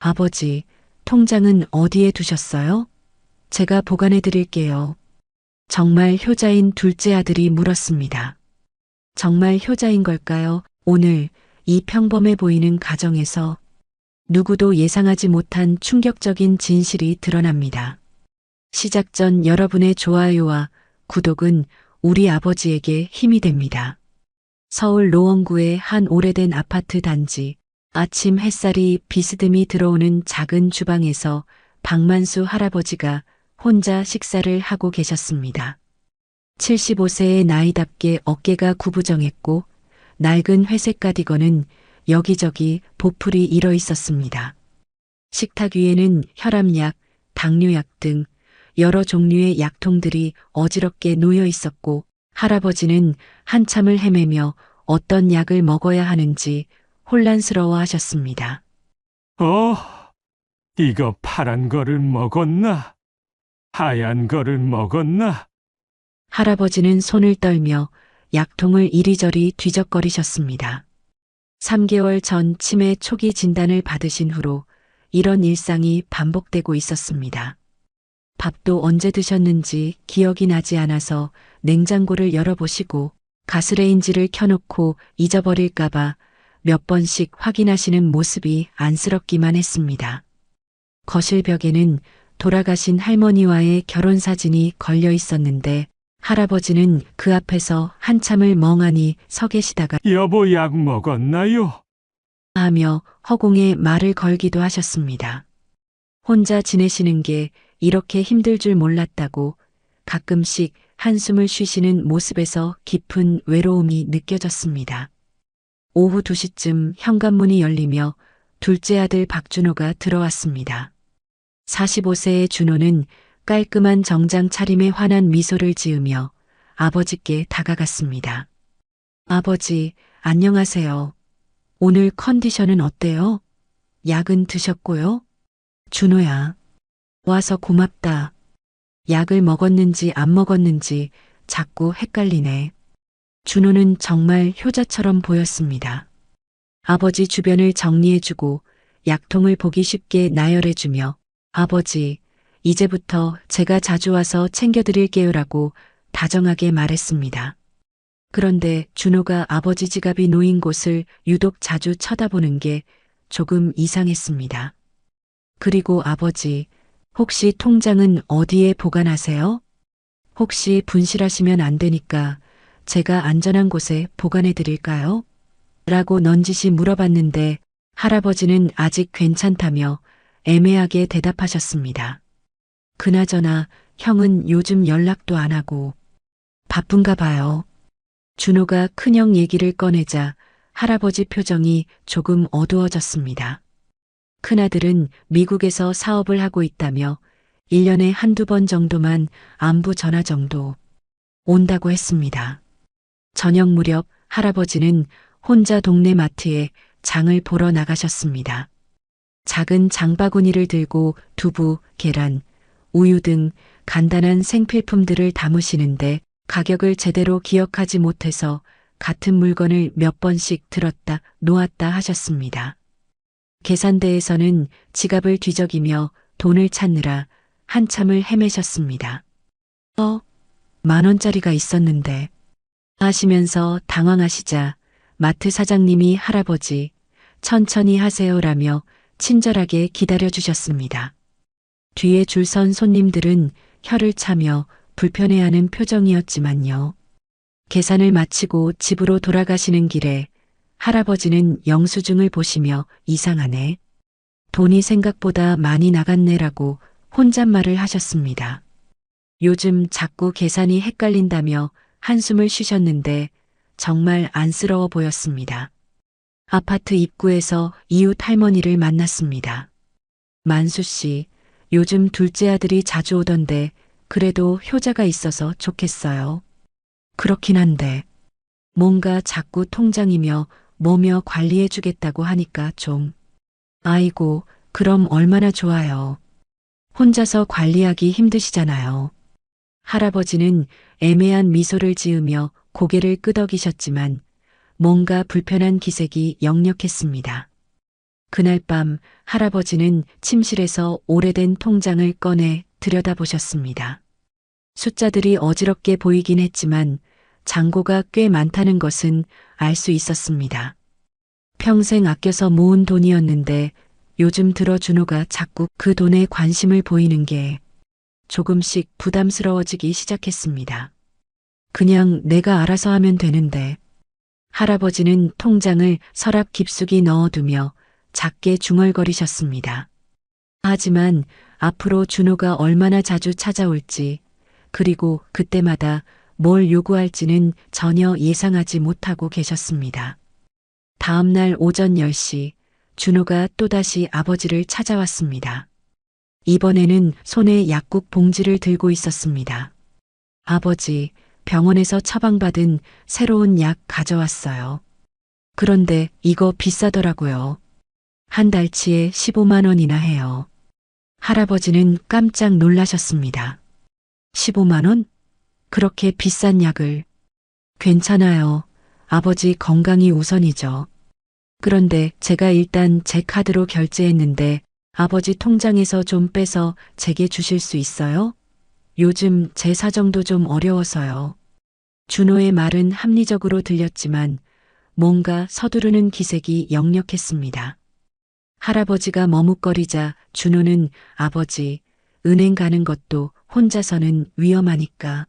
아버지, 통장은 어디에 두셨어요? 제가 보관해 드릴게요. 정말 효자인 둘째 아들이 물었습니다. 정말 효자인 걸까요? 오늘 이 평범해 보이는 가정에서 누구도 예상하지 못한 충격적인 진실이 드러납니다. 시작 전 여러분의 좋아요와 구독은 우리 아버지에게 힘이 됩니다. 서울 노원구의 한 오래된 아파트 단지. 아침 햇살이 비스듬히 들어오는 작은 주방에서 박만수 할아버지가 혼자 식사를 하고 계셨습니다. 75세의 나이답게 어깨가 구부정했고 낡은 회색 가디건은 여기저기 보풀이 일어 있었습니다. 식탁 위에는 혈압약, 당뇨약 등 여러 종류의 약통들이 어지럽게 놓여 있었고 할아버지는 한참을 헤매며 어떤 약을 먹어야 하는지 혼란스러워 하셨습니다. 어, 이거 파란 거를 먹었나? 하얀 거를 먹었나? 할아버지는 손을 떨며 약통을 이리저리 뒤적거리셨습니다. 3개월 전 치매 초기 진단을 받으신 후로 이런 일상이 반복되고 있었습니다. 밥도 언제 드셨는지 기억이 나지 않아서 냉장고를 열어보시고 가스레인지를 켜놓고 잊어버릴까봐 몇 번씩 확인하시는 모습이 안쓰럽기만 했습니다. 거실 벽에는 돌아가신 할머니와의 결혼 사진이 걸려 있었는데 할아버지는 그 앞에서 한참을 멍하니 서 계시다가 여보 약 먹었나요? 하며 허공에 말을 걸기도 하셨습니다. 혼자 지내시는 게 이렇게 힘들 줄 몰랐다고 가끔씩 한숨을 쉬시는 모습에서 깊은 외로움이 느껴졌습니다. 오후 2시쯤 현관문이 열리며 둘째 아들 박준호가 들어왔습니다. 45세의 준호는 깔끔한 정장 차림에 환한 미소를 지으며 아버지께 다가갔습니다. 아버지, 안녕하세요. 오늘 컨디션은 어때요? 약은 드셨고요? 준호야, 와서 고맙다. 약을 먹었는지 안 먹었는지 자꾸 헷갈리네. 준호는 정말 효자처럼 보였습니다. 아버지 주변을 정리해주고 약통을 보기 쉽게 나열해주며 아버지, 이제부터 제가 자주 와서 챙겨드릴게요라고 다정하게 말했습니다. 그런데 준호가 아버지 지갑이 놓인 곳을 유독 자주 쳐다보는 게 조금 이상했습니다. 그리고 아버지, 혹시 통장은 어디에 보관하세요? 혹시 분실하시면 안 되니까 제가 안전한 곳에 보관해 드릴까요? 라고 넌지시 물어봤는데 할아버지는 아직 괜찮다며 애매하게 대답하셨습니다. 그나저나 형은 요즘 연락도 안 하고 바쁜가 봐요. 준호가 큰형 얘기를 꺼내자 할아버지 표정이 조금 어두워졌습니다. 큰아들은 미국에서 사업을 하고 있다며 1년에 한두 번 정도만 안부 전화 정도 온다고 했습니다. 저녁 무렵 할아버지는 혼자 동네 마트에 장을 보러 나가셨습니다. 작은 장바구니를 들고 두부, 계란, 우유 등 간단한 생필품들을 담으시는데 가격을 제대로 기억하지 못해서 같은 물건을 몇 번씩 들었다 놓았다 하셨습니다. 계산대에서는 지갑을 뒤적이며 돈을 찾느라 한참을 헤매셨습니다. 10,000원짜리가 있었는데 하시면서 당황하시자 마트 사장님이 할아버지 천천히 하세요라며 친절하게 기다려주셨습니다. 뒤에 줄 선 손님들은 혀를 차며 불편해하는 표정이었지만요. 계산을 마치고 집으로 돌아가시는 길에 할아버지는 영수증을 보시며 이상하네. 돈이 생각보다 많이 나갔네라고 혼잣말을 하셨습니다. 요즘 자꾸 계산이 헷갈린다며 한숨을 쉬셨는데 정말 안쓰러워 보였습니다. 아파트 입구에서 이웃 할머니를 만났습니다. 만수 씨, 요즘 둘째 아들이 자주 오던데 그래도 효자가 있어서 좋겠어요. 그렇긴 한데 뭔가 자꾸 통장이며 뭐며 관리해 주겠다고 하니까 좀. 아이고, 그럼 얼마나 좋아요. 혼자서 관리하기 힘드시잖아요. 할아버지는 애매한 미소를 지으며 고개를 끄덕이셨지만 뭔가 불편한 기색이 역력했습니다. 그날 밤 할아버지는 침실에서 오래된 통장을 꺼내 들여다보셨습니다. 숫자들이 어지럽게 보이긴 했지만 잔고가 꽤 많다는 것은 알 수 있었습니다. 평생 아껴서 모은 돈이었는데 요즘 들어 준호가 자꾸 그 돈에 관심을 보이는 게 조금씩 부담스러워지기 시작했습니다. 그냥 내가 알아서 하면 되는데. 할아버지는 통장을 서랍 깊숙이 넣어두며 작게 중얼거리셨습니다. 하지만 앞으로 준호가 얼마나 자주 찾아올지, 그리고 그때마다 뭘 요구할지는 전혀 예상하지 못하고 계셨습니다. 다음 날 오전 10시, 준호가 또다시 아버지를 찾아왔습니다. 이번에는 손에 약국 봉지를 들고 있었습니다. 아버지, 병원에서 처방받은 새로운 약 가져왔어요. 그런데 이거 비싸더라고요. 한 달치에 15만 원이나 해요. 할아버지는 깜짝 놀라셨습니다. 15만 원? 그렇게 비싼 약을. 괜찮아요. 아버지 건강이 우선이죠. 그런데 제가 일단 제 카드로 결제했는데 아버지 통장에서 좀 빼서 제게 주실 수 있어요? 요즘 제 사정도 좀 어려워서요. 준호의 말은 합리적으로 들렸지만 뭔가 서두르는 기색이 역력했습니다. 할아버지가 머뭇거리자 준호는 아버지, 은행 가는 것도 혼자서는 위험하니까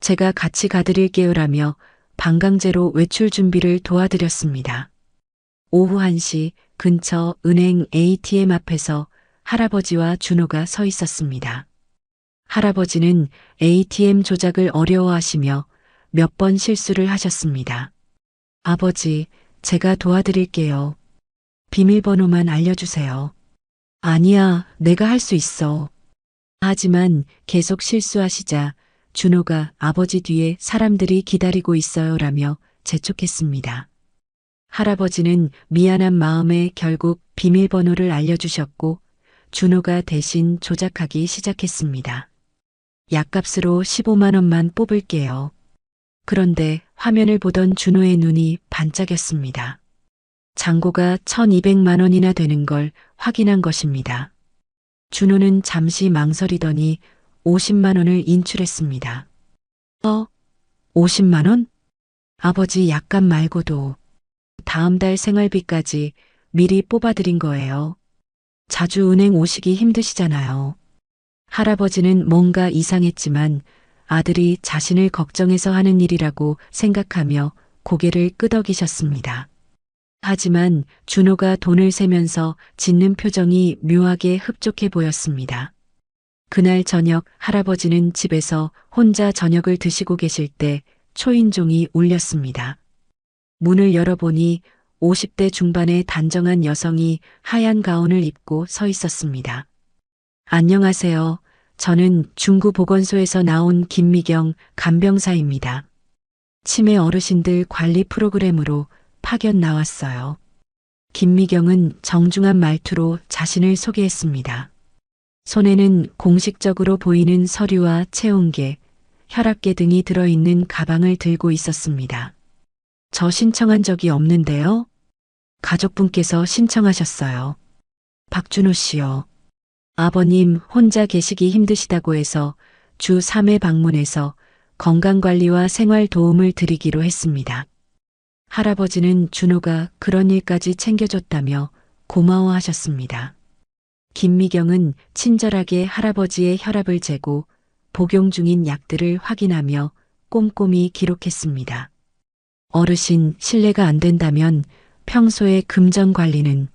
제가 같이 가드릴게요라며 방강제로 외출 준비를 도와드렸습니다. 오후 1시 근처 은행 ATM 앞에서 할아버지와 준호가 서 있었습니다. 할아버지는 ATM 조작을 어려워하시며 몇 번 실수를 하셨습니다. 아버지, 제가 도와드릴게요. 비밀번호만 알려주세요. 아니야, 내가 할 수 있어. 하지만 계속 실수하시자 준호가 아버지 뒤에 사람들이 기다리고 있어요라며 재촉했습니다. 할아버지는 미안한 마음에 결국 비밀번호를 알려주셨고 준호가 대신 조작하기 시작했습니다. 약값으로 15만 원만 뽑을게요. 그런데 화면을 보던 준호의 눈이 반짝였습니다. 잔고가 1,200만 원이나 되는 걸 확인한 것입니다. 준호는 잠시 망설이더니 50만 원을 인출했습니다. 50만 원? 아버지 약값 말고도 다음 달 생활비까지 미리 뽑아드린 거예요. 자주 은행 오시기 힘드시잖아요. 할아버지는 뭔가 이상했지만 아들이 자신을 걱정해서 하는 일이라고 생각하며 고개를 끄덕이셨습니다. 하지만 준호가 돈을 세면서 짓는 표정이 묘하게 흡족해 보였습니다. 그날 저녁 할아버지는 집에서 혼자 저녁을 드시고 계실 때 초인종이 울렸습니다. 문을 열어보니 50대 중반의 단정한 여성이 하얀 가운을 입고 서 있었습니다. 안녕하세요. 저는 중구보건소에서 나온 김미경 간병사입니다. 치매 어르신들 관리 프로그램으로 파견 나왔어요. 김미경은 정중한 말투로 자신을 소개했습니다. 손에는 공식적으로 보이는 서류와 체온계, 혈압계 등이 들어있는 가방을 들고 있었습니다. 저 신청한 적이 없는데요. 가족분께서 신청하셨어요. 박준호 씨요. 아버님 혼자 계시기 힘드시다고 해서 주 3회 방문해서 건강관리와 생활 도움을 드리기로 했습니다. 할아버지는 준호가 그런 일까지 챙겨줬다며 고마워하셨습니다. 김미경은 친절하게 할아버지의 혈압을 재고 복용 중인 약들을 확인하며 꼼꼼히 기록했습니다. 어르신 실례가 안 된다면 평소에 금전 관리는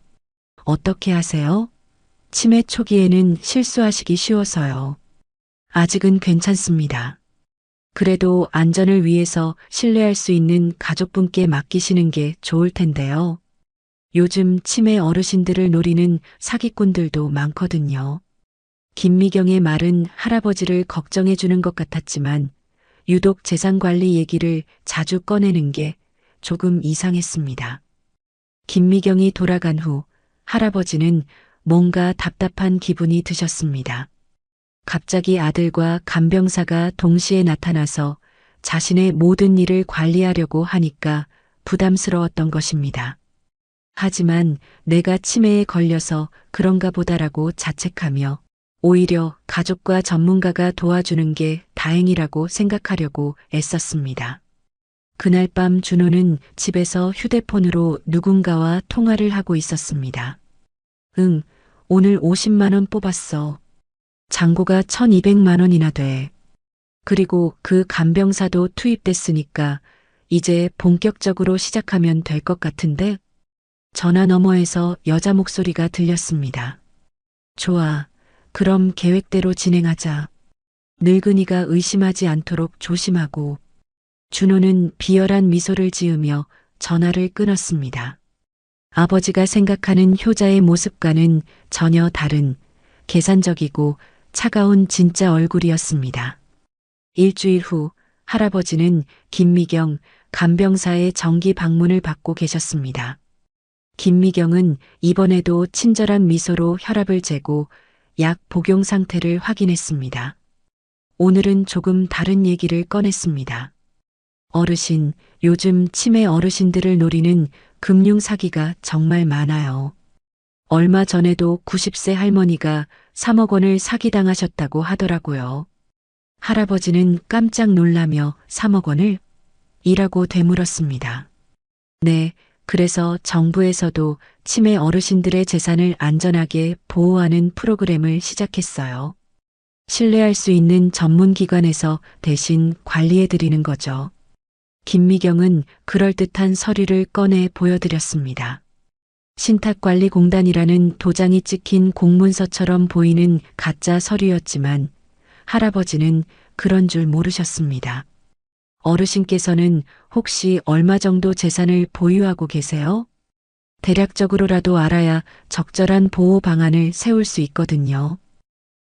어떻게 하세요? 치매 초기에는 실수하시기 쉬워서요. 아직은 괜찮습니다. 그래도 안전을 위해서 신뢰할 수 있는 가족분께 맡기시는 게 좋을 텐데요. 요즘 치매 어르신들을 노리는 사기꾼들도 많거든요. 김미경의 말은 할아버지를 걱정해 주는 것 같았지만 유독 재산관리 얘기를 자주 꺼내는 게 조금 이상했습니다. 김미경이 돌아간 후 할아버지는 뭔가 답답한 기분이 드셨습니다. 갑자기 아들과 간병사가 동시에 나타나서 자신의 모든 일을 관리하려고 하니까 부담스러웠던 것입니다. 하지만 내가 치매에 걸려서 그런가 보다라고 자책하며 오히려 가족과 전문가가 도와주는 게 다행이라고 생각하려고 애썼습니다. 그날 밤 준호는 집에서 휴대폰으로 누군가와 통화를 하고 있었습니다. 응, 오늘 50만 원 뽑았어. 잔고가 1200만 원이나 돼. 그리고 그 간병사도 투입됐으니까 이제 본격적으로 시작하면 될 것 같은데? 전화 너머에서 여자 목소리가 들렸습니다. 좋아. 그럼 계획대로 진행하자. 늙은이가 의심하지 않도록 조심하고. 준호는 비열한 미소를 지으며 전화를 끊었습니다. 아버지가 생각하는 효자의 모습과는 전혀 다른 계산적이고 차가운 진짜 얼굴이었습니다. 일주일 후 할아버지는 김미경 간병사의 정기 방문을 받고 계셨습니다. 김미경은 이번에도 친절한 미소로 혈압을 재고 약 복용 상태를 확인했습니다. 오늘은 조금 다른 얘기를 꺼냈습니다. 어르신, 요즘 치매 어르신들을 노리는 금융 사기가 정말 많아요. 얼마 전에도 90세 할머니가 3억 원을 사기당하셨다고 하더라고요. 할아버지는 깜짝 놀라며 3억 원을? 이라고 되물었습니다. 네, 그래서 정부에서도 치매 어르신들의 재산을 안전하게 보호하는 프로그램을 시작했어요. 신뢰할 수 있는 전문기관에서 대신 관리해드리는 거죠. 김미경은 그럴듯한 서류를 꺼내 보여드렸습니다. 신탁관리공단이라는 도장이 찍힌 공문서처럼 보이는 가짜 서류였지만 할아버지는 그런 줄 모르셨습니다. 어르신께서는 혹시 얼마 정도 재산을 보유하고 계세요? 대략적으로라도 알아야 적절한 보호 방안을 세울 수 있거든요.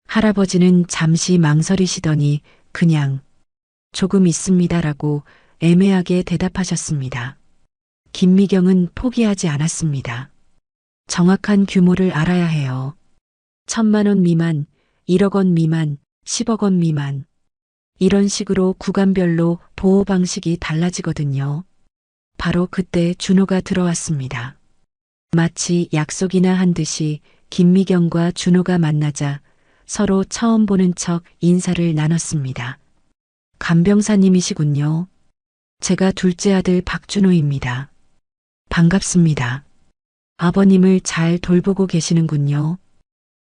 할아버지는 잠시 망설이시더니 그냥 조금 있습니다라고 애매하게 대답하셨습니다. 김미경은 포기하지 않았습니다. 정확한 규모를 알아야 해요. 1000만 원 미만, 1억 원 미만, 10억 원 미만. 이런 식으로 구간별로 보호 방식이 달라지거든요. 바로 그때 준호가 들어왔습니다. 마치 약속이나 한 듯이 김미경과 준호가 만나자 서로 처음 보는 척 인사를 나눴습니다. 간병사님이시군요. 제가 둘째 아들 박준호입니다. 반갑습니다. 아버님을 잘 돌보고 계시는군요.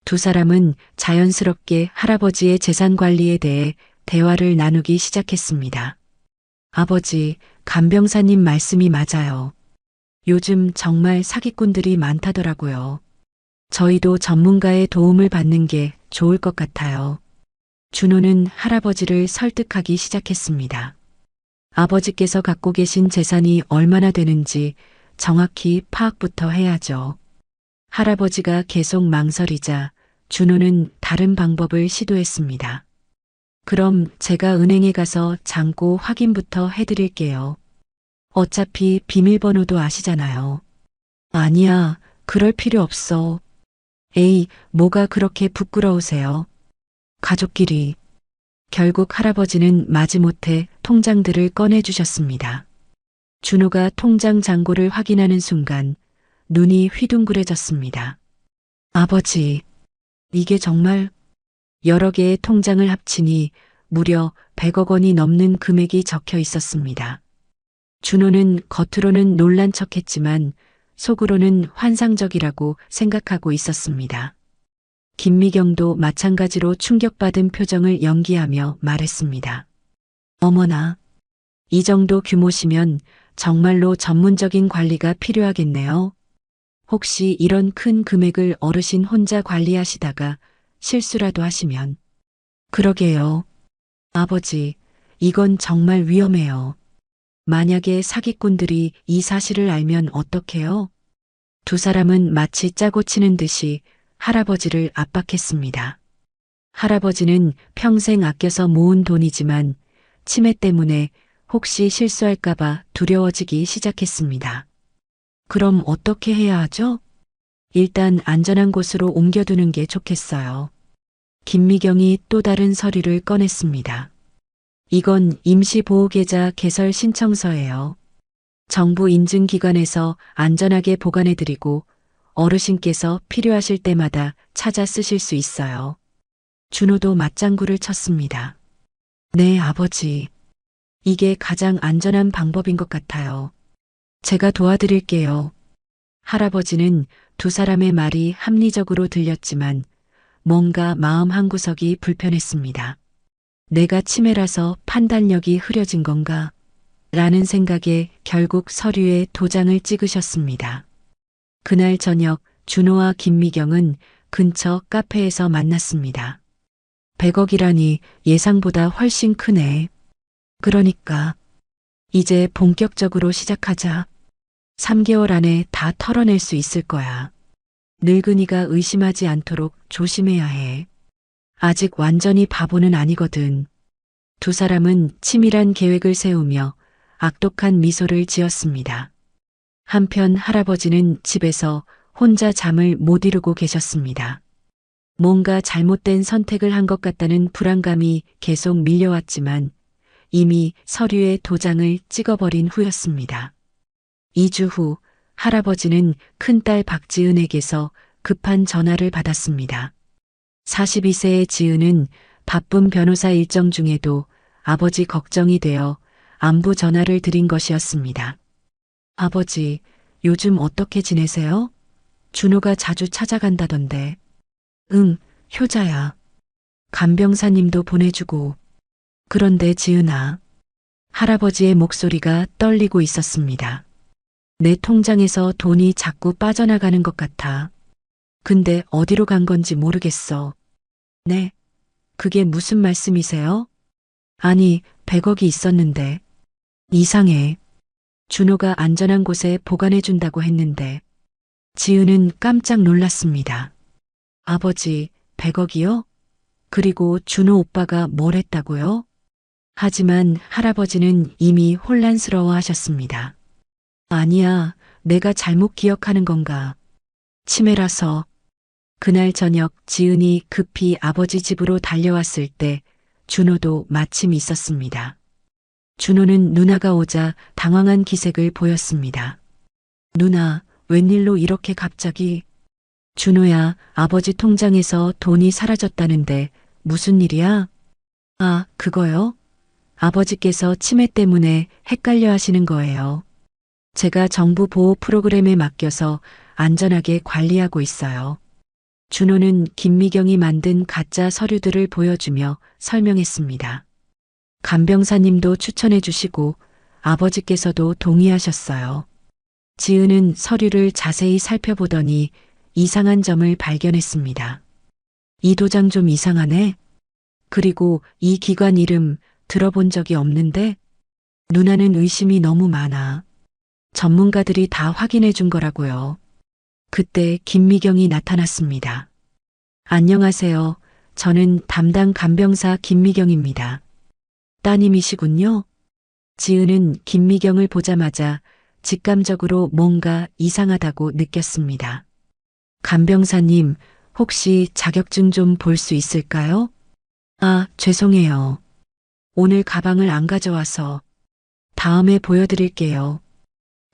두 사람은 자연스럽게 할아버지의 재산 관리에 대해 대화를 나누기 시작했습니다. 아버지, 간병사님 말씀이 맞아요. 요즘 정말 사기꾼들이 많다더라고요. 저희도 전문가의 도움을 받는 게 좋을 것 같아요. 준호는 할아버지를 설득하기 시작했습니다. 아버지께서 갖고 계신 재산이 얼마나 되는지 정확히 파악부터 해야죠. 할아버지가 계속 망설이자 준호는 다른 방법을 시도했습니다. 그럼 제가 은행에 가서 잔고 확인부터 해드릴게요. 어차피 비밀번호도 아시잖아요. 아니야, 그럴 필요 없어. 에이, 뭐가 그렇게 부끄러우세요? 가족끼리. 결국 할아버지는 마지못해 통장들을 꺼내주셨습니다. 준호가 통장 잔고를 확인하는 순간 눈이 휘둥그레졌습니다. 아버지, 이게 정말 여러 개의 통장을 합치니 무려 100억 원이 넘는 금액이 적혀 있었습니다. 준호는 겉으로는 놀란 척했지만 속으로는 환상적이라고 생각하고 있었습니다. 김미경도 마찬가지로 충격받은 표정을 연기하며 말했습니다. 어머나, 이 정도 규모시면 정말로 전문적인 관리가 필요하겠네요. 혹시 이런 큰 금액을 어르신 혼자 관리하시다가 실수라도 하시면. 그러게요. 아버지, 이건 정말 위험해요. 만약에 사기꾼들이 이 사실을 알면 어떡해요? 두 사람은 마치 짜고 치는 듯이 할아버지를 압박했습니다. 할아버지는 평생 아껴서 모은 돈이지만 치매 때문에 혹시 실수할까봐 두려워지기 시작했습니다. 그럼 어떻게 해야 하죠? 일단 안전한 곳으로 옮겨두는 게 좋겠어요. 김미경이 또 다른 서류를 꺼냈습니다. 이건 임시보호계좌 개설 신청서예요. 정부 인증기관에서 안전하게 보관해드리고 어르신께서 필요하실 때마다 찾아 쓰실 수 있어요. 준호도 맞장구를 쳤습니다. 네, 아버지. 이게 가장 안전한 방법인 것 같아요. 제가 도와드릴게요. 할아버지는 두 사람의 말이 합리적으로 들렸지만 뭔가 마음 한구석이 불편했습니다. 내가 치매라서 판단력이 흐려진 건가? 라는 생각에 결국 서류에 도장을 찍으셨습니다. 그날 저녁 준호와 김미경은 근처 카페에서 만났습니다. 100억이라니 예상보다 훨씬 크네. 그러니까 이제 본격적으로 시작하자. 3개월 안에 다 털어낼 수 있을 거야. 늙은이가 의심하지 않도록 조심해야 해. 아직 완전히 바보는 아니거든. 두 사람은 치밀한 계획을 세우며 악독한 미소를 지었습니다. 한편 할아버지는 집에서 혼자 잠을 못 이루고 계셨습니다. 뭔가 잘못된 선택을 한 것 같다는 불안감이 계속 밀려왔지만 이미 서류에 도장을 찍어버린 후였습니다. 2주 후 할아버지는 큰딸 박지은에게서 급한 전화를 받았습니다. 42세의 지은은 바쁜 변호사 일정 중에도 아버지 걱정이 되어 안부 전화를 드린 것이었습니다. 아버지, 요즘 어떻게 지내세요? 준호가 자주 찾아간다던데. 응, 효자야. 간병사님도 보내주고. 그런데 지은아. 할아버지의 목소리가 떨리고 있었습니다. 내 통장에서 돈이 자꾸 빠져나가는 것 같아. 근데 어디로 간 건지 모르겠어. 네? 그게 무슨 말씀이세요? 아니, 100억이 있었는데. 이상해. 준호가 안전한 곳에 보관해준다고 했는데. 지은은 깜짝 놀랐습니다. 아버지, 100억이요? 그리고 준호 오빠가 뭘 했다고요? 하지만 할아버지는 이미 혼란스러워 하셨습니다. 아니야, 내가 잘못 기억하는 건가. 치매라서. 그날 저녁 지은이 급히 아버지 집으로 달려왔을 때 준호도 마침 있었습니다. 준호는 누나가 오자 당황한 기색을 보였습니다. 누나, 웬일로 이렇게 갑자기? 준호야, 아버지 통장에서 돈이 사라졌다는데 무슨 일이야? 아, 그거요? 아버지께서 치매 때문에 헷갈려 하시는 거예요. 제가 정부 보호 프로그램에 맡겨서 안전하게 관리하고 있어요. 준호는 김미경이 만든 가짜 서류들을 보여주며 설명했습니다. 간병사님도 추천해 주시고 아버지께서도 동의하셨어요. 지은은 서류를 자세히 살펴보더니 이상한 점을 발견했습니다. 이 도장 좀 이상하네. 그리고 이 기관 이름 들어본 적이 없는데? 누나는 의심이 너무 많아. 전문가들이 다 확인해 준 거라고요. 그때 김미경이 나타났습니다. 안녕하세요. 저는 담당 간병사 김미경입니다. 따님이시군요. 지은은 김미경을 보자마자 직감적으로 뭔가 이상하다고 느꼈습니다. 간병사님, 혹시 자격증 좀 볼 수 있을까요? 아, 죄송해요. 오늘 가방을 안 가져와서 다음에 보여드릴게요.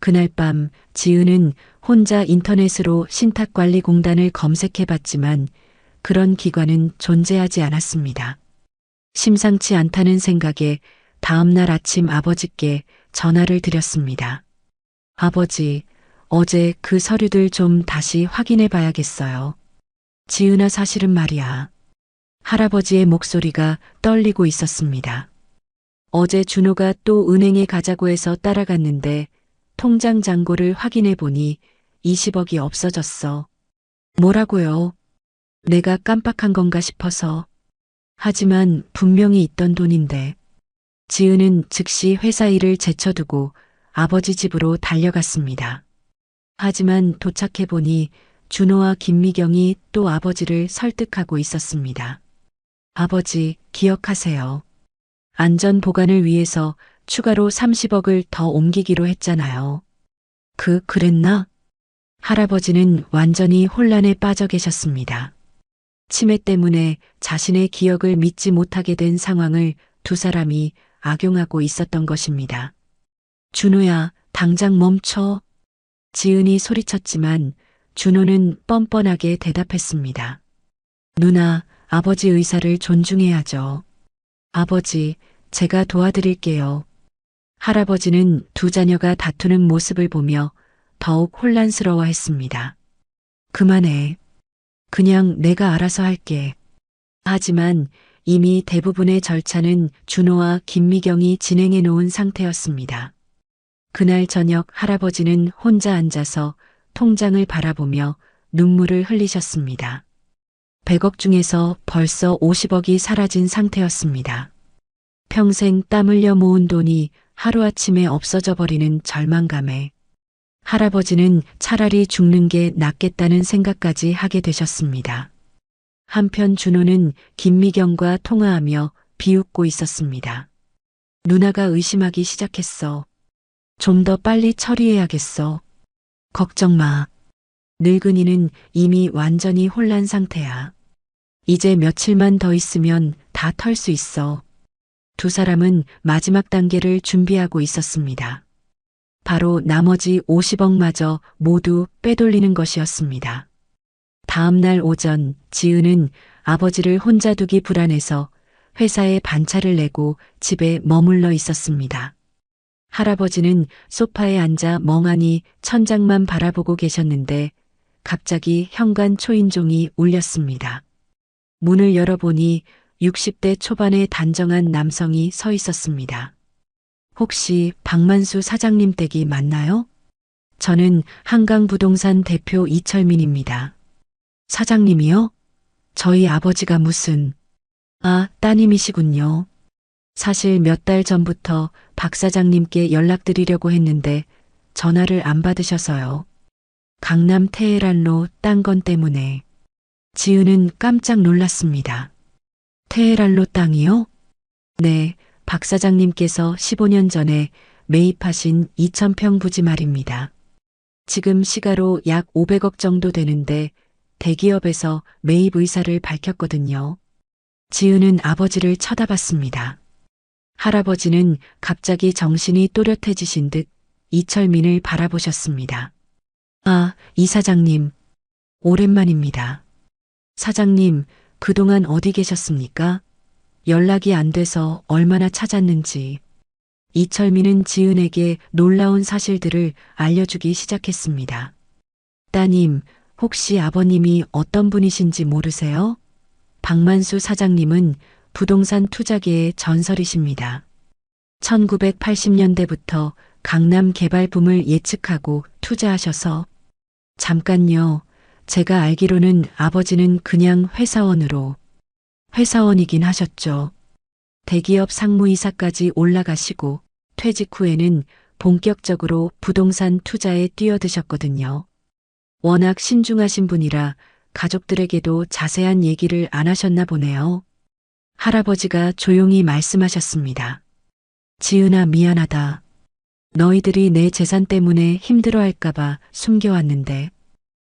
그날 밤 지은은 혼자 인터넷으로 신탁관리공단을 검색해봤지만 그런 기관은 존재하지 않았습니다. 심상치 않다는 생각에 다음날 아침 아버지께 전화를 드렸습니다. 아버지, 어제 그 서류들 좀 다시 확인해 봐야겠어요. 지은아, 사실은 말이야. 할아버지의 목소리가 떨리고 있었습니다. 어제 준호가 또 은행에 가자고 해서 따라갔는데 통장 잔고를 확인해 보니 20억이 없어졌어. 뭐라고요? 내가 깜빡한 건가 싶어서. 하지만 분명히 있던 돈인데. 지은은 즉시 회사 일을 제쳐두고 아버지 집으로 달려갔습니다. 하지만 도착해 보니 준호와 김미경이 또 아버지를 설득하고 있었습니다. 아버지, 기억하세요. 안전 보관을 위해서 추가로 30억을 더 옮기기로 했잖아요. 그랬나? 할아버지는 완전히 혼란에 빠져 계셨습니다. 치매 때문에 자신의 기억을 믿지 못하게 된 상황을 두 사람이 악용하고 있었던 것입니다. 준호야, 당장 멈춰. 지은이 소리쳤지만 준호는 뻔뻔하게 대답했습니다. 누나, 아버지 의사를 존중해야죠. 아버지, 제가 도와드릴게요. 할아버지는 두 자녀가 다투는 모습을 보며 더욱 혼란스러워했습니다. 그만해. 그냥 내가 알아서 할게. 하지만 이미 대부분의 절차는 준호와 김미경이 진행해 놓은 상태였습니다. 그날 저녁 할아버지는 혼자 앉아서 통장을 바라보며 눈물을 흘리셨습니다. 100억 중에서 벌써 50억이 사라진 상태였습니다. 평생 땀 흘려 모은 돈이 하루아침에 없어져 버리는 절망감에 할아버지는 차라리 죽는 게 낫겠다는 생각까지 하게 되셨습니다. 한편 준호는 김미경과 통화하며 비웃고 있었습니다. 누나가 의심하기 시작했어. 좀 더 빨리 처리해야겠어. 걱정 마. 늙은이는 이미 완전히 혼란 상태야. 이제 며칠만 더 있으면 다 털 수 있어. 두 사람은 마지막 단계를 준비하고 있었습니다. 바로 나머지 50억마저 모두 빼돌리는 것이었습니다. 다음 날 오전 지은은 아버지를 혼자 두기 불안해서 회사에 반차를 내고 집에 머물러 있었습니다. 할아버지는 소파에 앉아 멍하니 천장만 바라보고 계셨는데 갑자기 현관 초인종이 울렸습니다. 문을 열어보니 60대 초반의 단정한 남성이 서 있었습니다. 혹시 박만수 사장님 댁이 맞나요? 저는 한강부동산 대표 이철민입니다. 사장님이요? 저희 아버지가 무슨... 아, 따님이시군요. 사실 몇 달 전부터 박 사장님께 연락드리려고 했는데 전화를 안 받으셔서요. 강남 테헤란로 땅 건 때문에. 지은은 깜짝 놀랐습니다. 테헤란로 땅이요? 네, 박 사장님께서 15년 전에 매입하신 2,000평 부지 말입니다. 지금 시가로 약 500억 정도 되는데 대기업에서 매입 의사를 밝혔거든요. 지은은 아버지를 쳐다봤습니다. 할아버지는 갑자기 정신이 또렷해지신 듯 이철민을 바라보셨습니다. 아, 이 사장님. 오랜만입니다. 사장님, 그동안 어디 계셨습니까? 연락이 안 돼서 얼마나 찾았는지. 이철민은 지은에게 놀라운 사실들을 알려주기 시작했습니다. 따님, 혹시 아버님이 어떤 분이신지 모르세요? 박만수 사장님은 부동산 투자계의 전설이십니다. 1980년대부터 강남 개발 붐을 예측하고 투자하셔서 잠깐요. 제가 알기로는 아버지는 그냥 회사원이긴 하셨죠. 대기업 상무이사까지 올라가시고 퇴직 후에는 본격적으로 부동산 투자에 뛰어드셨거든요. 워낙 신중하신 분이라 가족들에게도 자세한 얘기를 안 하셨나 보네요. 할아버지가 조용히 말씀하셨습니다. 지은아, 미안하다. 너희들이 내 재산 때문에 힘들어할까봐 숨겨왔는데.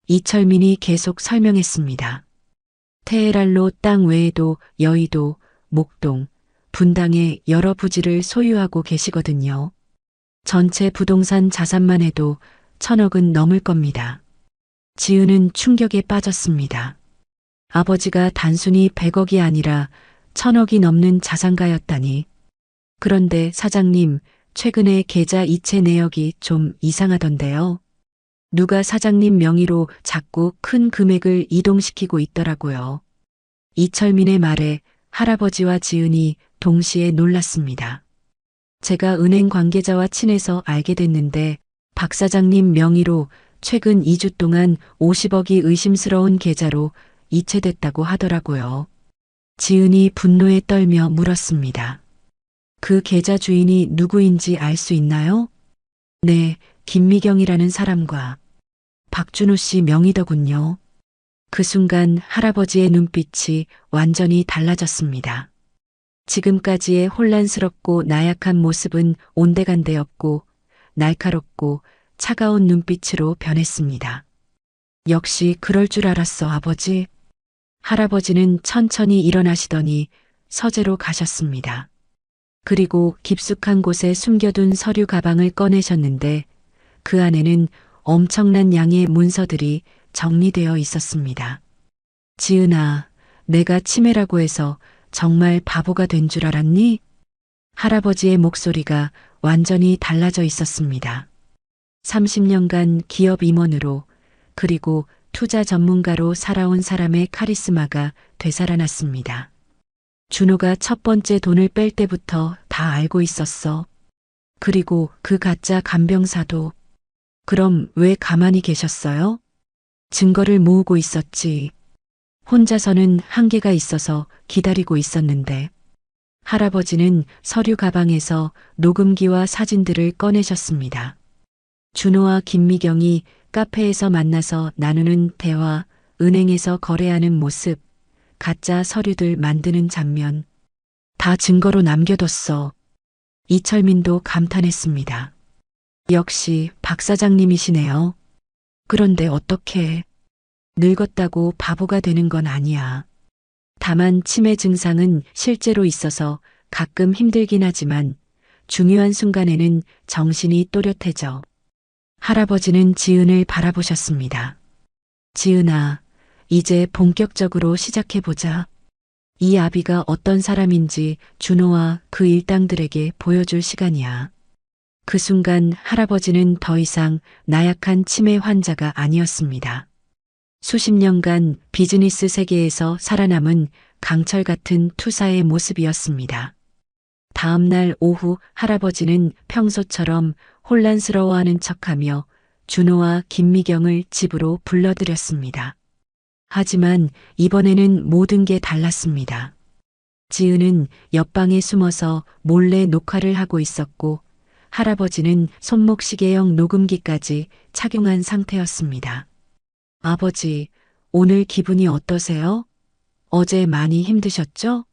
이철민이 계속 설명했습니다. 테헤란로 땅 외에도 여의도, 목동, 분당에 여러 부지를 소유하고 계시거든요. 전체 부동산 자산만 해도 1,000억은 넘을 겁니다. 지은은 충격에 빠졌습니다. 아버지가 단순히 100억이 아니라 1,000억이 넘는 자산가였다니. 그런데 사장님, 최근에 계좌 이체 내역이 좀 이상하던데요. 누가 사장님 명의로 자꾸 큰 금액을 이동시키고 있더라고요. 이철민의 말에 할아버지와 지은이 동시에 놀랐습니다. 제가 은행 관계자와 친해서 알게 됐는데 박 사장님 명의로 최근 2주 동안 50억이 의심스러운 계좌로 이체됐다고 하더라고요. 지은이 분노에 떨며 물었습니다. 그 계좌 주인이 누구인지 알 수 있나요? 네, 김미경이라는 사람과 박준호 씨 명의더군요. 그 순간 할아버지의 눈빛이 완전히 달라졌습니다. 지금까지의 혼란스럽고 나약한 모습은 온데간데없고 날카롭고 차가운 눈빛으로 변했습니다. 역시 그럴 줄 알았어, 아버지. 할아버지는 천천히 일어나시더니 서재로 가셨습니다. 그리고 깊숙한 곳에 숨겨둔 서류 가방을 꺼내셨는데 그 안에는 엄청난 양의 문서들이 정리되어 있었습니다. 지은아, 내가 치매라고 해서 정말 바보가 된 줄 알았니? 할아버지의 목소리가 완전히 달라져 있었습니다. 30년간 기업 임원으로 그리고 투자 전문가로 살아온 사람의 카리스마가 되살아났습니다. 준호가 첫 번째 돈을 뺄 때부터 다 알고 있었어. 그리고 그 가짜 간병사도. 그럼 왜 가만히 계셨어요? 증거를 모으고 있었지. 혼자서는 한계가 있어서 기다리고 있었는데. 할아버지는 서류 가방에서 녹음기와 사진들을 꺼내셨습니다. 준호와 김미경이 카페에서 만나서 나누는 대화, 은행에서 거래하는 모습, 가짜 서류들 만드는 장면. 다 증거로 남겨뒀어. 이철민도 감탄했습니다. 역시 박 사장님이시네요. 그런데 어떻게 늙었다고 바보가 되는 건 아니야. 다만 치매 증상은 실제로 있어서 가끔 힘들긴 하지만 중요한 순간에는 정신이 또렷해져. 할아버지는 지은을 바라보셨습니다. 지은아, 이제 본격적으로 시작해보자. 이 아비가 어떤 사람인지 준호와 그 일당들에게 보여줄 시간이야. 그 순간 할아버지는 더 이상 나약한 치매 환자가 아니었습니다. 수십 년간 비즈니스 세계에서 살아남은 강철 같은 투사의 모습이었습니다. 다음 날 오후 할아버지는 평소처럼 혼란스러워하는 척하며 준호와 김미경을 집으로 불러들였습니다. 하지만 이번에는 모든 게 달랐습니다. 지은은 옆방에 숨어서 몰래 녹화를 하고 있었고 할아버지는 손목시계형 녹음기까지 착용한 상태였습니다. 아버지, 오늘 기분이 어떠세요? 어제 많이 힘드셨죠?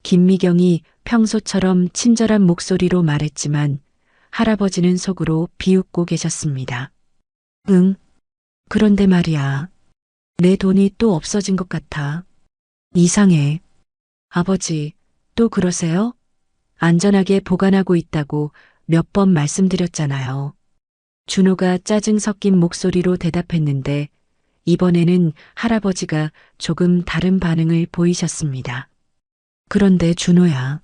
김미경이 평소처럼 친절한 목소리로 말했지만 할아버지는 속으로 비웃고 계셨습니다. 응. 그런데 말이야. 내 돈이 또 없어진 것 같아. 이상해. 아버지, 또 그러세요? 안전하게 보관하고 있다고 몇 번 말씀드렸잖아요. 준호가 짜증 섞인 목소리로 대답했는데 이번에는 할아버지가 조금 다른 반응을 보이셨습니다. 그런데 준호야,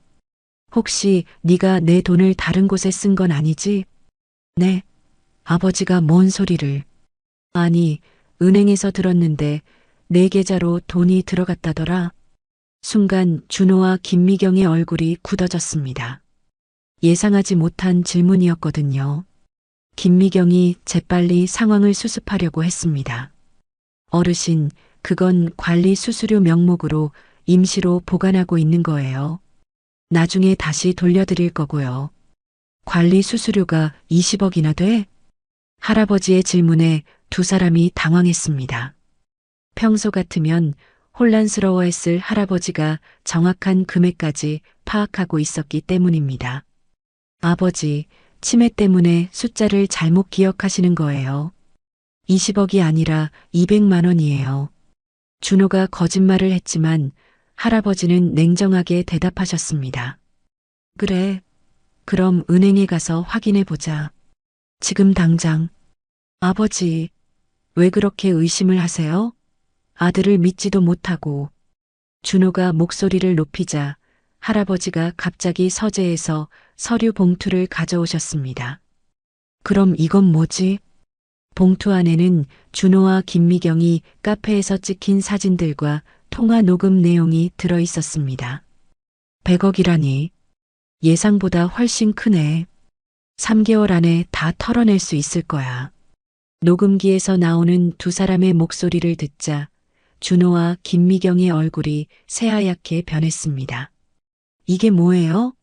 혹시 네가 내 돈을 다른 곳에 쓴 건 아니지? 네. 아버지가 뭔 소리를. 아니, 은행에서 들었는데 내 계좌로 돈이 들어갔다더라. 순간 준호와 김미경의 얼굴이 굳어졌습니다. 예상하지 못한 질문이었거든요. 김미경이 재빨리 상황을 수습하려고 했습니다. 어르신, 그건 관리 수수료 명목으로 임시로 보관하고 있는 거예요. 나중에 다시 돌려드릴 거고요. 관리 수수료가 20억이나 돼? 할아버지의 질문에 두 사람이 당황했습니다. 평소 같으면 혼란스러워했을 할아버지가 정확한 금액까지 파악하고 있었기 때문입니다. 아버지, 치매 때문에 숫자를 잘못 기억하시는 거예요. 20억이 아니라 200만 원이에요. 준호가 거짓말을 했지만 할아버지는 냉정하게 대답하셨습니다. 그래. 그럼 은행에 가서 확인해 보자. 지금 당장. 아버지, 왜 그렇게 의심을 하세요? 아들을 믿지도 못하고. 준호가 목소리를 높이자 할아버지가 갑자기 서재에서 서류 봉투를 가져오셨습니다. 그럼 이건 뭐지? 봉투 안에는 준호와 김미경이 카페에서 찍힌 사진들과 통화 녹음 내용이 들어 있었습니다. 100억이라니. 예상보다 훨씬 크네. 3개월 안에 다 털어낼 수 있을 거야. 녹음기에서 나오는 두 사람의 목소리를 듣자 준호와 김미경의 얼굴이 새하얗게 변했습니다. 이게 뭐예요?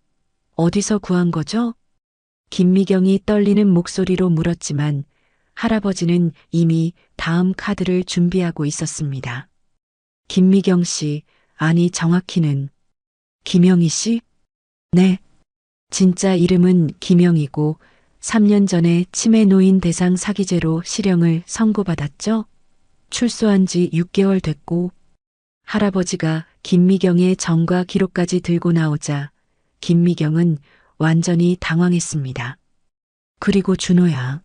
어디서 구한 거죠? 김미경이 떨리는 목소리로 물었지만 할아버지는 이미 다음 카드를 준비하고 있었습니다. 김미경 씨, 아니 정확히는 김영희 씨? 네. 진짜 이름은 김영희고 3년 전에 치매 노인 대상 사기죄로 실형을 선고받았죠? 출소한 지 6개월 됐고 할아버지가 김미경의 전과 기록까지 들고 나오자 김미경은 완전히 당황했습니다. 그리고 준호야.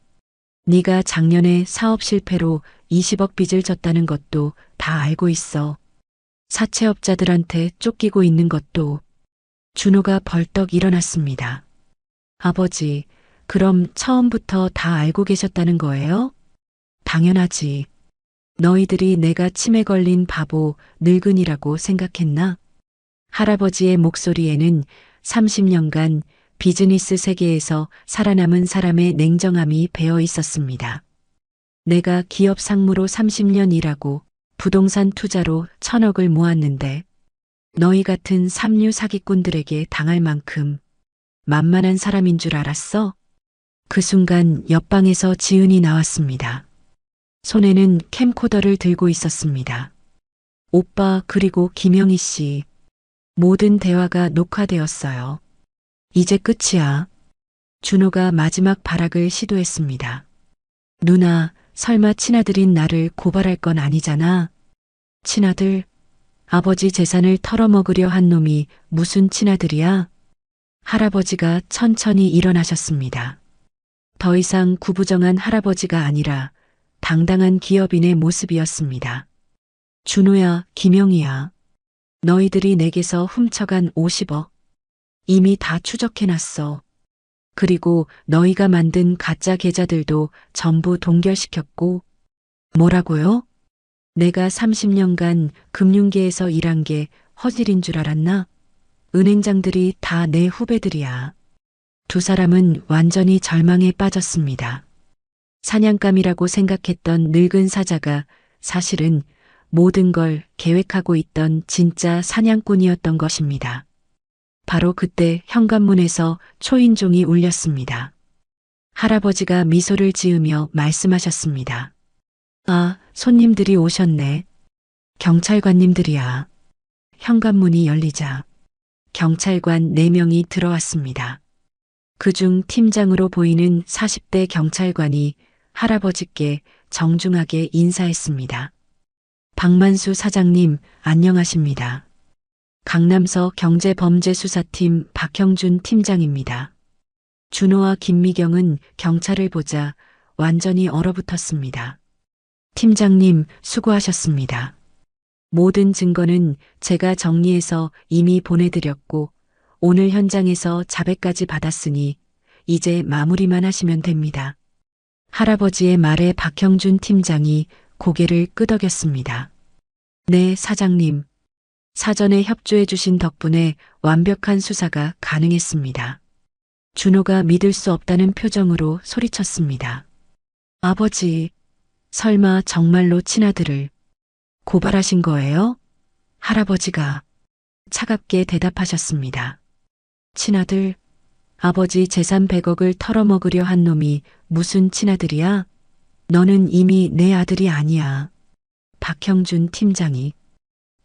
네가 작년에 사업 실패로 20억 빚을 졌다는 것도 다 알고 있어. 사채업자들한테 쫓기고 있는 것도. 준호가 벌떡 일어났습니다. 아버지, 그럼 처음부터 다 알고 계셨다는 거예요? 당연하지. 너희들이 내가 치매 걸린 바보, 늙은이라고 생각했나? 할아버지의 목소리에는 30년간 비즈니스 세계에서 살아남은 사람의 냉정함이 배어 있었습니다. 내가 기업 상무로 30년 일하고 부동산 투자로 1,000억을 모았는데 너희 같은 삼류 사기꾼들에게 당할 만큼 만만한 사람인 줄 알았어? 그 순간 옆방에서 지은이 나왔습니다. 손에는 캠코더를 들고 있었습니다. 오빠 그리고 김영희 씨. 모든 대화가 녹화되었어요. 이제 끝이야. 준호가 마지막 발악을 시도했습니다. 누나, 설마 친아들인 나를 고발할 건 아니잖아. 친아들? 아버지 재산을 털어먹으려 한 놈이 무슨 친아들이야? 할아버지가 천천히 일어나셨습니다. 더 이상 구부정한 할아버지가 아니라 당당한 기업인의 모습이었습니다. 준호야, 김영희야. 너희들이 내게서 훔쳐간 50억. 이미 다 추적해놨어. 그리고 너희가 만든 가짜 계좌들도 전부 동결시켰고. 뭐라고요? 내가 30년간 금융계에서 일한 게 허질인 줄 알았나? 은행장들이 다 내 후배들이야. 두 사람은 완전히 절망에 빠졌습니다. 사냥감이라고 생각했던 늙은 사자가 사실은 모든 걸 계획하고 있던 진짜 사냥꾼이었던 것입니다. 바로 그때 현관문에서 초인종이 울렸습니다. 할아버지가 미소를 지으며 말씀하셨습니다. 아, 손님들이 오셨네. 경찰관님들이야. 현관문이 열리자 경찰관 4명이 들어왔습니다. 그중 팀장으로 보이는 40대 경찰관이 할아버지께 정중하게 인사했습니다. 박만수 사장님, 안녕하십니다. 강남서 경제범죄수사팀 박형준 팀장입니다. 준호와 김미경은 경찰을 보자 완전히 얼어붙었습니다. 팀장님, 수고하셨습니다. 모든 증거는 제가 정리해서 이미 보내드렸고 오늘 현장에서 자백까지 받았으니 이제 마무리만 하시면 됩니다. 할아버지의 말에 박형준 팀장이 고개를 끄덕였습니다. 네, 사장님. 사전에 협조해 주신 덕분에 완벽한 수사가 가능했습니다. 준호가 믿을 수 없다는 표정으로 소리쳤습니다. 아버지, 설마 정말로 친아들을 고발하신 거예요? 할아버지가 차갑게 대답하셨습니다. 친아들, 아버지 재산 100억을 털어먹으려 한 놈이 무슨 친아들이야? 너는 이미 내 아들이 아니야. 박형준 팀장이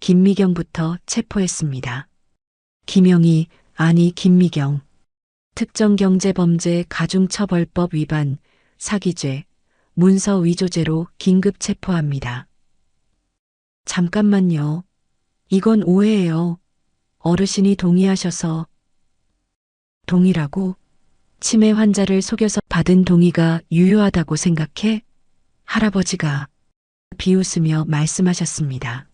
김미경부터 체포했습니다. 김영희, 아니 김미경. 특정경제범죄 가중처벌법 위반, 사기죄, 문서 위조죄로 긴급 체포합니다. 잠깐만요. 이건 오해예요. 어르신이 동의하셔서. 동의라고? 치매 환자를 속여서 받은 동의가 유효하다고 생각해? 할아버지가 비웃으며 말씀하셨습니다.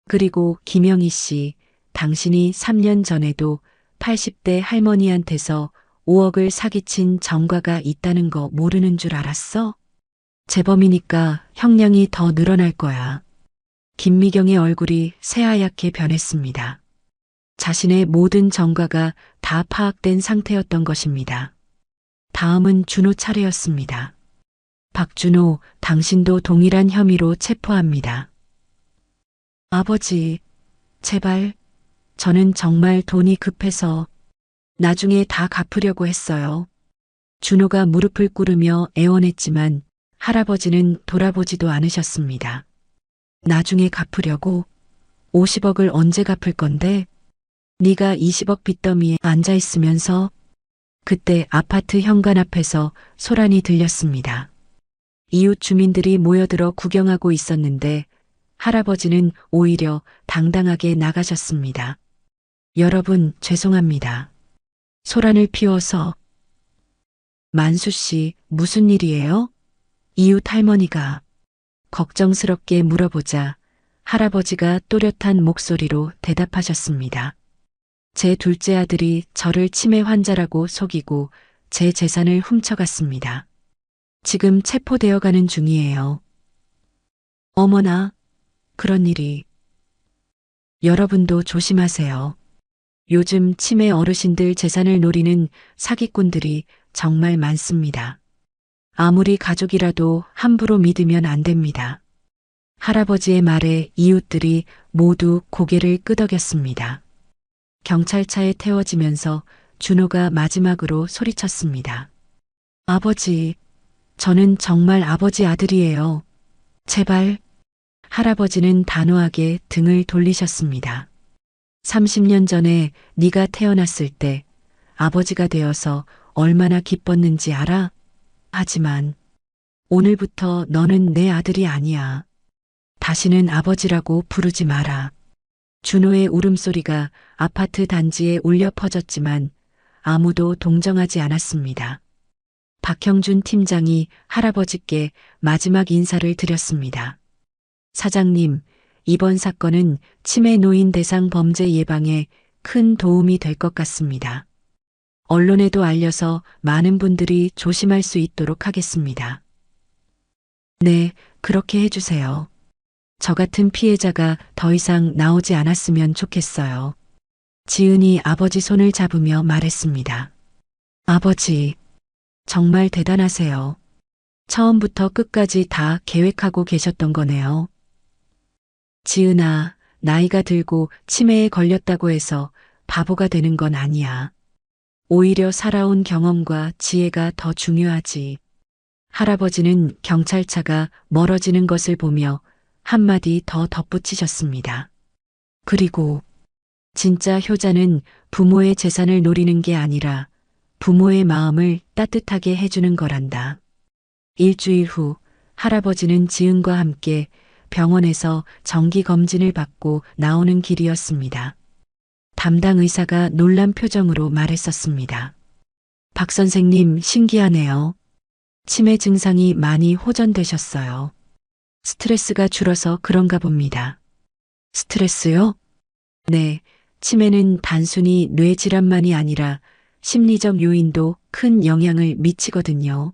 그리고 김영희 씨, 당신이 3년 전에도 80대 할머니한테서 5억을 사기친 전과가 있다는 거 모르는 줄 알았어? 재범이니까 형량이 더 늘어날 거야. 김미경의 얼굴이 새하얗게 변했습니다. 자신의 모든 전과가 다 파악된 상태였던 것입니다. 다음은 준호 차례였습니다. 박준호, 당신도 동일한 혐의로 체포합니다. 아버지, 제발, 저는 정말 돈이 급해서 나중에 다 갚으려고 했어요. 준호가 무릎을 꿇으며 애원했지만 할아버지는 돌아보지도 않으셨습니다. 나중에 갚으려고? 50억을 언제 갚을 건데? 네가 20억 빚더미에 앉아있으면서. 그때 아파트 현관 앞에서 소란이 들렸습니다. 이웃 주민들이 모여들어 구경하고 있었는데 할아버지는 오히려 당당하게 나가셨습니다. 여러분, 죄송합니다. 소란을 피워서. 만수 씨, 무슨 일이에요? 이웃 할머니가 걱정스럽게 물어보자 할아버지가 또렷한 목소리로 대답하셨습니다. 제 둘째 아들이 저를 치매 환자라고 속이고 제 재산을 훔쳐갔습니다. 지금 체포되어 가는 중이에요. 어머나, 그런 일이. 여러분도 조심하세요. 요즘 치매 어르신들 재산을 노리는 사기꾼들이 정말 많습니다. 아무리 가족이라도 함부로 믿으면 안 됩니다. 할아버지의 말에 이웃들이 모두 고개를 끄덕였습니다. 경찰차에 태워지면서 준호가 마지막으로 소리쳤습니다. 아버지, 저는 정말 아버지 아들이에요. 제발. 할아버지는 단호하게 등을 돌리셨습니다. 30년 전에 네가 태어났을 때 아버지가 되어서 얼마나 기뻤는지 알아? 하지만 오늘부터 너는 내 아들이 아니야. 다시는 아버지라고 부르지 마라. 준호의 울음소리가 아파트 단지에 울려 퍼졌지만 아무도 동정하지 않았습니다. 박형준 팀장이 할아버지께 마지막 인사를 드렸습니다. 사장님, 이번 사건은 치매 노인 대상 범죄 예방에 큰 도움이 될 것 같습니다. 언론에도 알려서 많은 분들이 조심할 수 있도록 하겠습니다. 네, 그렇게 해주세요. 저 같은 피해자가 더 이상 나오지 않았으면 좋겠어요. 지은이 아버지 손을 잡으며 말했습니다. 아버지, 정말 대단하세요. 처음부터 끝까지 다 계획하고 계셨던 거네요. 지은아, 나이가 들고 치매에 걸렸다고 해서 바보가 되는 건 아니야. 오히려 살아온 경험과 지혜가 더 중요하지. 할아버지는 경찰차가 멀어지는 것을 보며 한마디 더 덧붙이셨습니다. 그리고 진짜 효자는 부모의 재산을 노리는 게 아니라 부모의 마음을 따뜻하게 해주는 거란다. 일주일 후 할아버지는 지은과 함께 병원에서 정기 검진을 받고 나오는 길이었습니다. 담당 의사가 놀란 표정으로 말했었습니다. 박 선생님, 신기하네요. 치매 증상이 많이 호전되셨어요. 스트레스가 줄어서 그런가 봅니다. 스트레스요? 네, 치매는 단순히 뇌 질환만이 아니라 심리적 요인도 큰 영향을 미치거든요.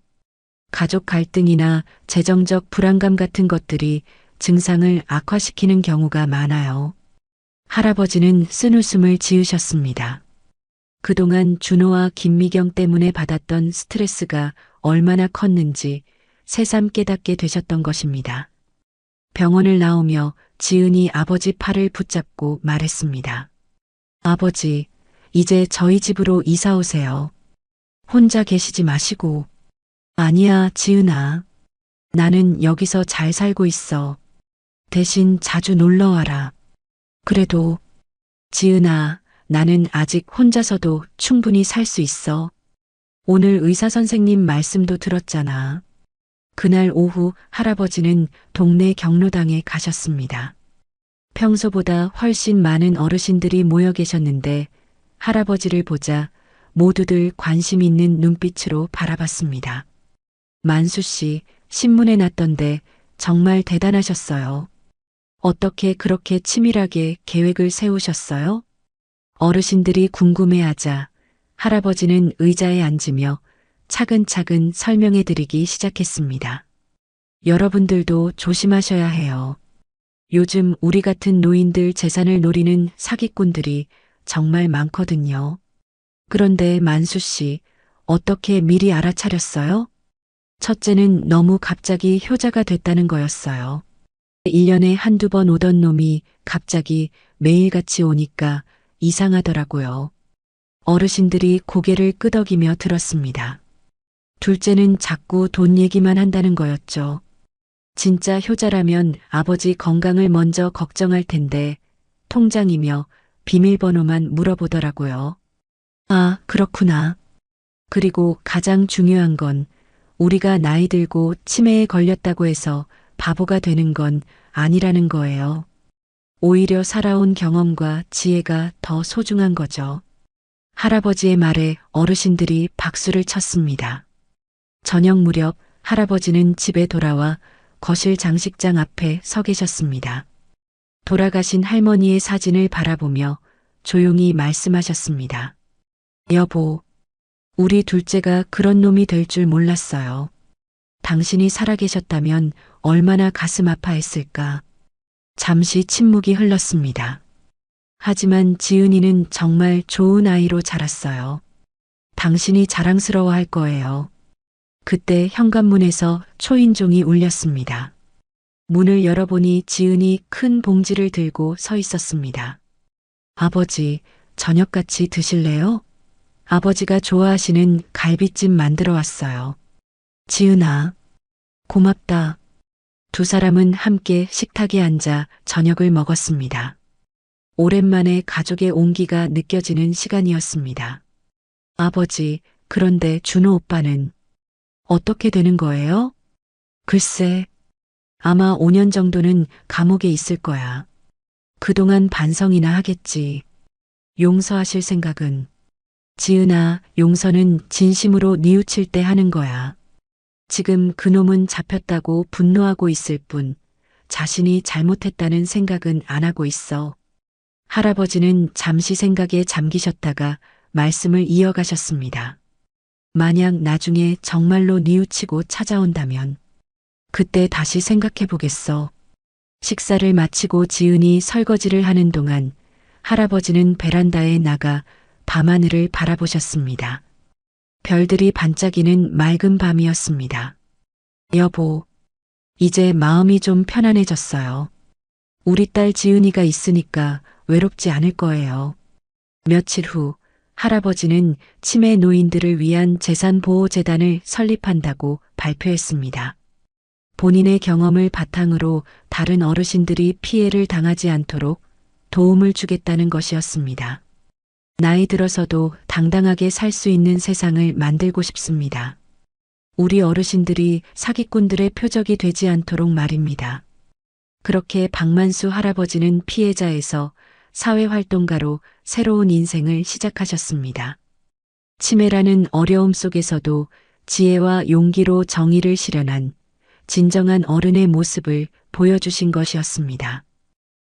가족 갈등이나 재정적 불안감 같은 것들이 증상을 악화시키는 경우가 많아요. 할아버지는 쓴웃음을 지으셨습니다. 그동안 준호와 김미경 때문에 받았던 스트레스가 얼마나 컸는지 새삼 깨닫게 되셨던 것입니다. 병원을 나오며 지은이 아버지 팔을 붙잡고 말했습니다. 아버지, 이제 저희 집으로 이사 오세요. 혼자 계시지 마시고. 아니야, 지은아. 나는 여기서 잘 살고 있어. 대신 자주 놀러 와라. 그래도, 지은아, 나는 아직 혼자서도 충분히 살 수 있어. 오늘 의사 선생님 말씀도 들었잖아. 그날 오후 할아버지는 동네 경로당에 가셨습니다. 평소보다 훨씬 많은 어르신들이 모여 계셨는데 할아버지를 보자 모두들 관심 있는 눈빛으로 바라봤습니다. 만수 씨, 신문에 났던데 정말 대단하셨어요. 어떻게 그렇게 치밀하게 계획을 세우셨어요? 어르신들이 궁금해하자 할아버지는 의자에 앉으며 차근차근 설명해 드리기 시작했습니다. 여러분들도 조심하셔야 해요. 요즘 우리 같은 노인들 재산을 노리는 사기꾼들이 정말 많거든요. 그런데 만수 씨, 어떻게 미리 알아차렸어요? 첫째는 너무 갑자기 효자가 됐다는 거였어요. 1년에 한두 번 오던 놈이 갑자기 매일같이 오니까 이상하더라고요. 어르신들이 고개를 끄덕이며 들었습니다. 둘째는 자꾸 돈 얘기만 한다는 거였죠. 진짜 효자라면 아버지 건강을 먼저 걱정할 텐데 통장이며 비밀번호만 물어보더라고요. 아, 그렇구나. 그리고 가장 중요한 건 우리가 나이 들고 치매에 걸렸다고 해서 바보가 되는 건 아니라는 거예요. 오히려 살아온 경험과 지혜가 더 소중한 거죠. 할아버지의 말에 어르신들이 박수를 쳤습니다. 저녁 무렵 할아버지는 집에 돌아와 거실 장식장 앞에 서 계셨습니다. 돌아가신 할머니의 사진을 바라보며 조용히 말씀하셨습니다. 여보, 우리 둘째가 그런 놈이 될 줄 몰랐어요. 당신이 살아계셨다면 얼마나 가슴 아파했을까. 잠시 침묵이 흘렀습니다. 하지만 지은이는 정말 좋은 아이로 자랐어요. 당신이 자랑스러워할 거예요. 그때 현관문에서 초인종이 울렸습니다. 문을 열어보니 지은이 큰 봉지를 들고 서 있었습니다. 아버지, 저녁 같이 드실래요? 아버지가 좋아하시는 갈비찜 만들어 왔어요. 지은아, 고맙다. 두 사람은 함께 식탁에 앉아 저녁을 먹었습니다. 오랜만에 가족의 온기가 느껴지는 시간이었습니다. 아버지, 그런데 준호 오빠는 어떻게 되는 거예요? 글쎄, 아마 5년 정도는 감옥에 있을 거야. 그동안 반성이나 하겠지. 용서하실 생각은? 지은아, 용서는 진심으로 뉘우칠 때 하는 거야. 지금 그놈은 잡혔다고 분노하고 있을 뿐 자신이 잘못했다는 생각은 안 하고 있어. 할아버지는 잠시 생각에 잠기셨다가 말씀을 이어가셨습니다. 만약 나중에 정말로 뉘우치고 찾아온다면 그때 다시 생각해 보겠어. 식사를 마치고 지은이 설거지를 하는 동안 할아버지는 베란다에 나가 밤하늘을 바라보셨습니다. 별들이 반짝이는 맑은 밤이었습니다. 여보, 이제 마음이 좀 편안해졌어요. 우리 딸 지은이가 있으니까 외롭지 않을 거예요. 며칠 후 할아버지는 치매 노인들을 위한 재산보호재단을 설립한다고 발표했습니다. 본인의 경험을 바탕으로 다른 어르신들이 피해를 당하지 않도록 도움을 주겠다는 것이었습니다. 나이 들어서도 당당하게 살 수 있는 세상을 만들고 싶습니다. 우리 어르신들이 사기꾼들의 표적이 되지 않도록 말입니다. 그렇게 박만수 할아버지는 피해자에서 사회활동가로 새로운 인생을 시작하셨습니다. 치매라는 어려움 속에서도 지혜와 용기로 정의를 실현한 진정한 어른의 모습을 보여주신 것이었습니다.